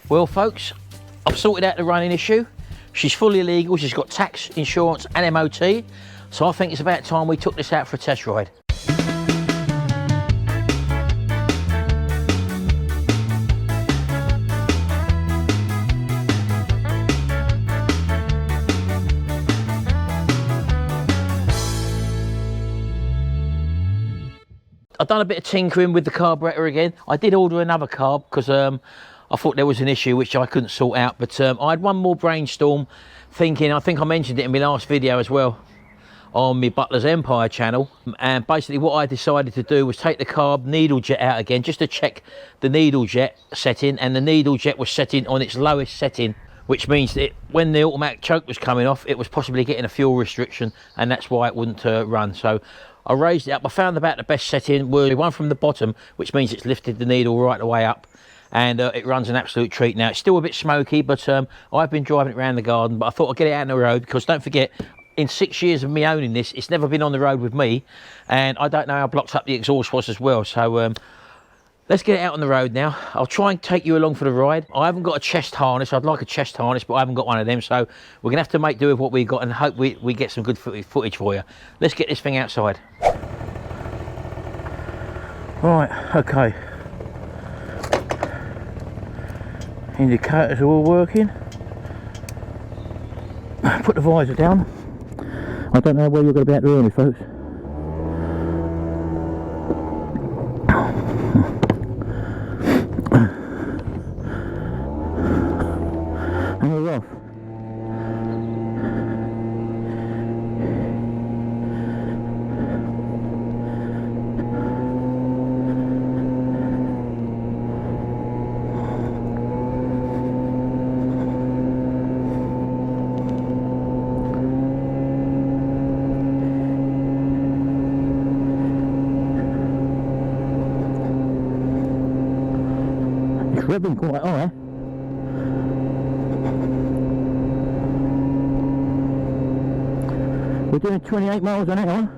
Well folks, I've sorted out the running issue. She's fully legal, she's got tax, insurance and MOT. So I think it's about time we took this out for a test ride. I've done a bit of tinkering with the carburetor again. I did order another carb because I thought there was an issue which I couldn't sort out, but I had one more brainstorm thinking, I think I mentioned it in my last video as well on my Butler's Empire channel, and basically what I decided to do was take the carb needle jet out again just to check the needle jet setting, and the needle jet was setting on its lowest setting, which means that when the automatic choke was coming off, it was possibly getting a fuel restriction, and that's why it wouldn't run. So I raised it up. I found about the best setting was the one from the bottom, which means it's lifted the needle right the way up, and it runs an absolute treat now. It's still a bit smoky, but I've been driving it around the garden, but I thought I'd get it out on the road, because don't forget, in 6 years of me owning this, it's never been on the road with me, and I don't know how blocked up the exhaust was as well. So let's get it out on the road now. I'll try and take you along for the ride. I haven't got a chest harness. I'd like a chest harness, but I haven't got one of them, so we're gonna have to make do with what we got and hope we get some good footage for you. Let's get this thing outside. Right, okay. Indicators are all working. Put the visor down. I don't know where you're going to be able to hear me, folks. And we're off. Revving quite high. We're doing 28 miles an hour.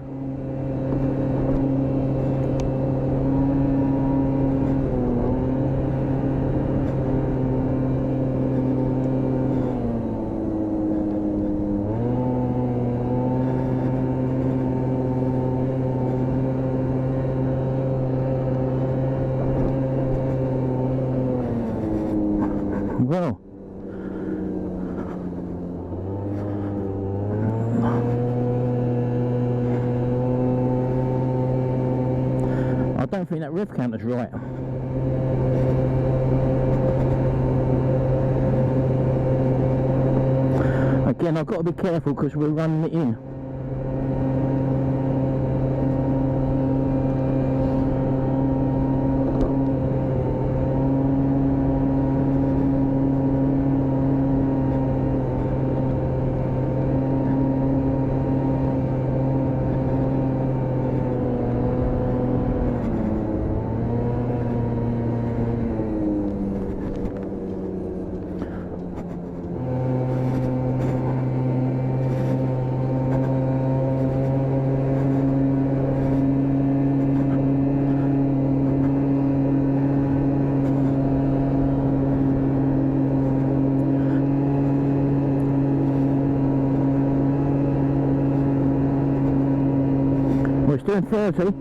Well, I don't think that rev counter's right. Again, I've got to be careful because we're running it in. It's doing 30.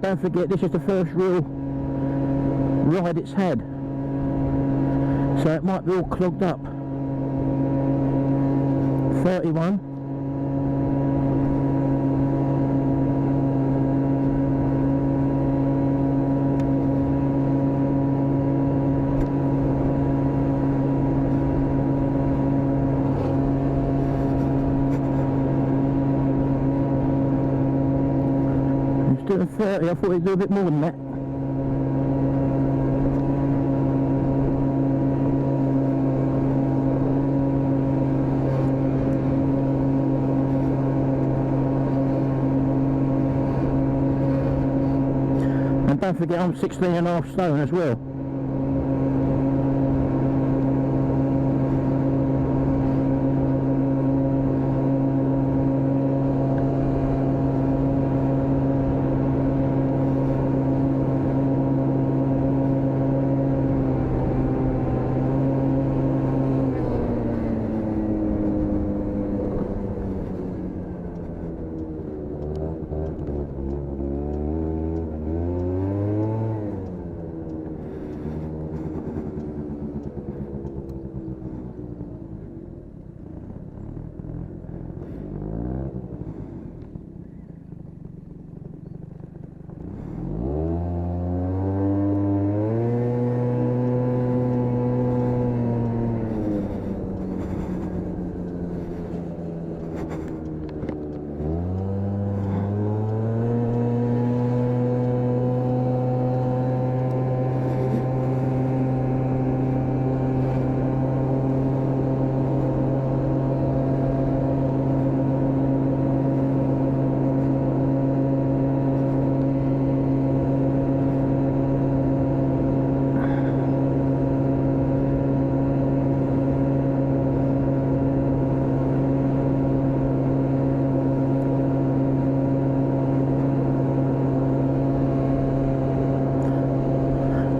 Don't forget, this is the first real ride it's had, so it might be all clogged up. 31. Doing 30, I thought he'd do a bit more than that. And don't forget I'm 16.5 stone as well.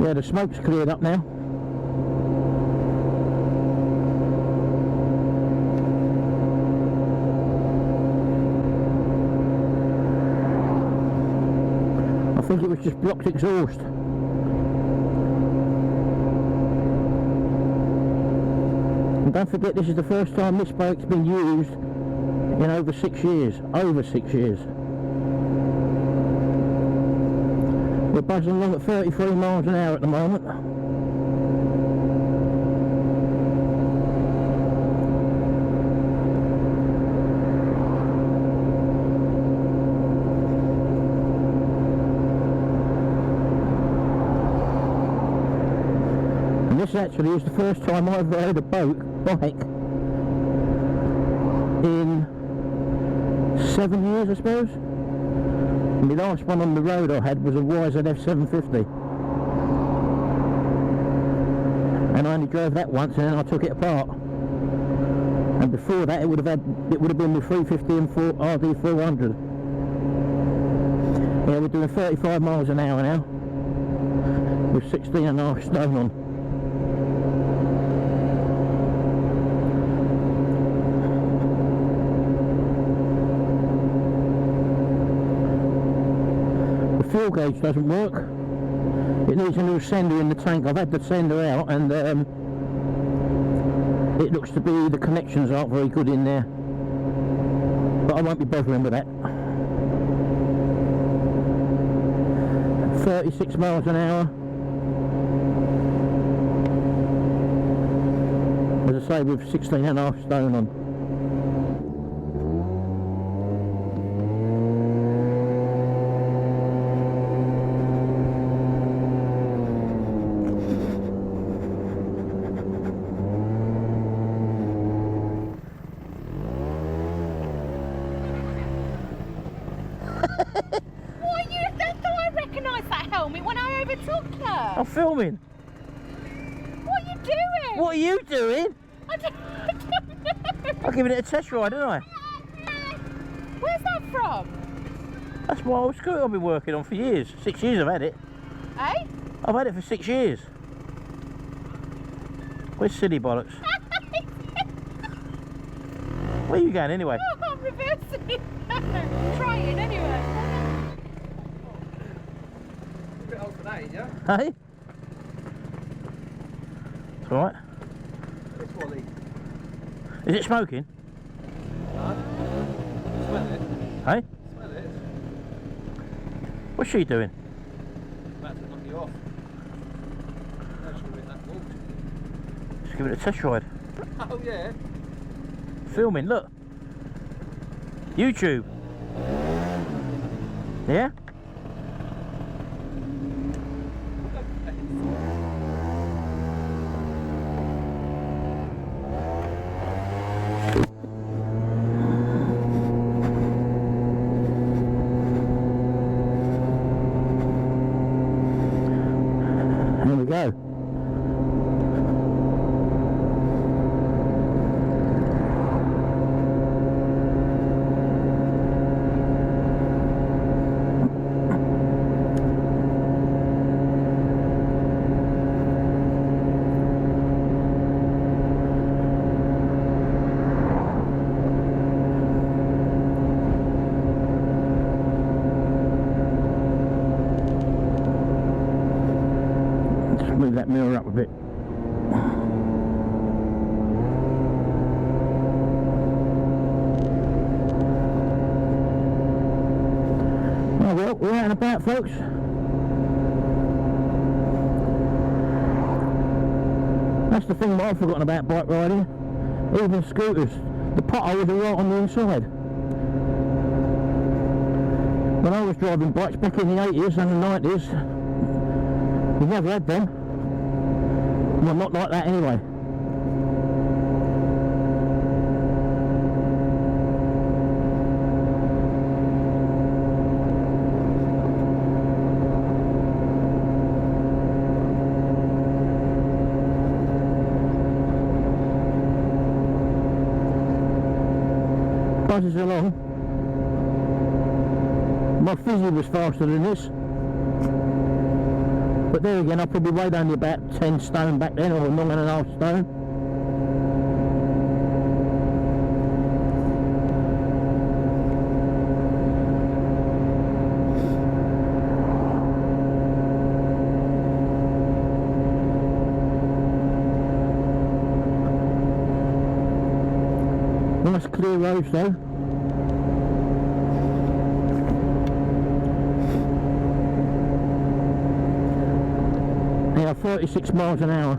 Yeah, the smoke's cleared up now. I think it was just blocked exhaust. And don't forget, this is the first time this bike's been used in over 6 years. Over 6 years. We're buzzing along at 33 miles an hour at the moment. And this actually is the first time I've rode a bike in 7 years, I suppose. The last one on the road I had was a YZF 750, and I only drove that once and then I took it apart. And before that it would have been the 350 and RD 400. Yeah, we're doing 35 miles an hour now with 16.5 stone on. Fuel gauge doesn't work. It needs a new sender in the tank. I've had the sender out and it looks to be the connections aren't very good in there, but I won't be bothering with that. 36 miles an hour. As I say, with 16.5 stone on. I'm filming. What are you doing? What are you doing? I don't know. I'm giving it a test ride, didn't I? Where's that from? That's my old scooter I've been working on for years. 6 years I've had it. Eh? I've had it for 6 years. Where's silly bollocks? Where are you going anyway? Oh, I'm reversing. Trying anyway. A bit old for that, yeah? Hey? It's alright. It's Wally. Is it smoking? No. Smell it. Hey? Smell it. What's she doing? About to knock you off. No, she'll hit that wall. Just give it a test ride. Oh, yeah. Filming, look. YouTube. Yeah? mirror up a bit. Oh well, we're out and about, folks. That's the thing that I've forgotten about bike riding. Even scooters, the potholes are right on the inside. When I was driving bikes back in the 80s and the 90s, we never had them. Well, not like that anyway. Buzzes along. My fizzy was faster than this, but there again I probably weighed only about 10 stone back then, or 9.5 stone. Nice clear roads though. They are 36 miles an hour.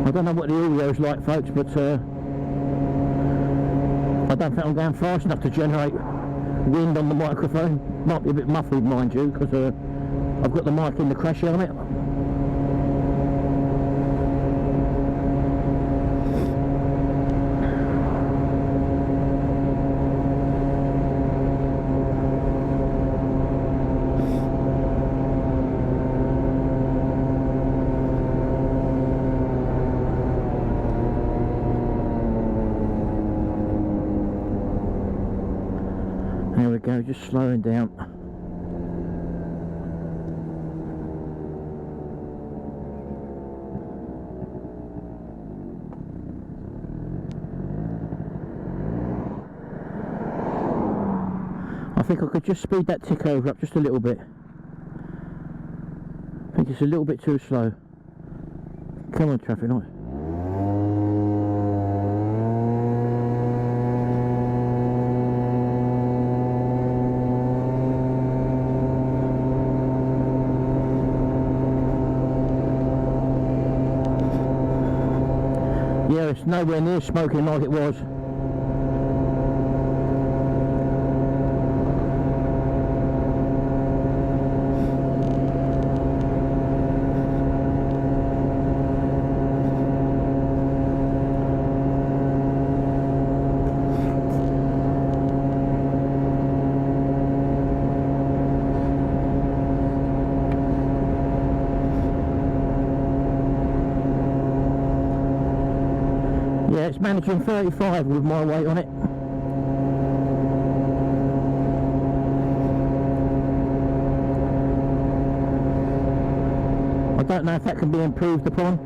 I don't know what the audio's like, folks, but I don't think I'm going fast enough to generate wind on the microphone. Might be a bit muffled, mind you, because I've got the mic in the crash helmet. There we go, just slowing down. I think I could just speed that tick over up just a little bit. I think it's a little bit too slow. Come on, traffic light. Yeah, it's nowhere near smoking like it was. Yeah, it's managing 35 with my weight on it. I don't know if that can be improved upon.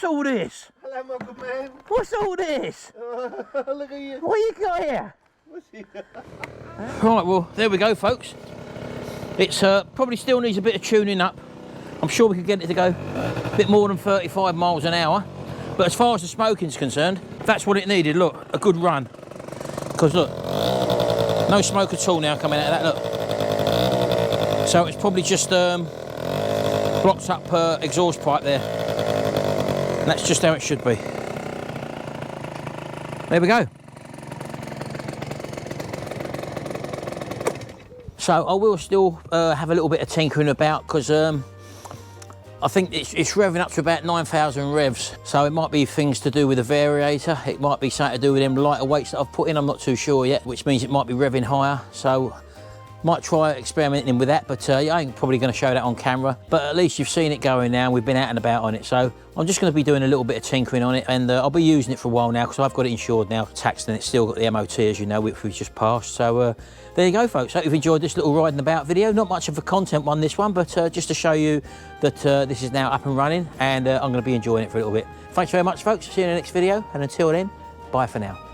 What's all this? Hello, my good man. What's all this? Look at you. What you got here? What's he? Right, well, there we go, folks. It's probably still needs a bit of tuning up. I'm sure we could get it to go a bit more than 35 miles an hour. But as far as the smoking's concerned, that's what it needed. Look, a good run. Because look, no smoke at all now coming out of that, look. So it's probably just blocked up exhaust pipe there. And that's just how it should be. There we go. So I will still have a little bit of tinkering about, because I think it's revving up to about 9,000 revs. So it might be things to do with the variator. It might be something to do with them lighter weights that I've put in. I'm not too sure yet, which means it might be revving higher. So might try experimenting with that, but I ain't probably going to show that on camera. But at least you've seen it going now. We've been out and about on it. So I'm just going to be doing a little bit of tinkering on it, and I'll be using it for a while now, because I've got it insured now, taxed, and it's still got the MOT, as you know, which we've just passed. So there you go, folks. Hope you've enjoyed this little riding about video. Not much of a content one, this one, but just to show you that this is now up and running, and I'm going to be enjoying it for a little bit. Thanks very much, folks. See you in the next video, and until then, bye for now.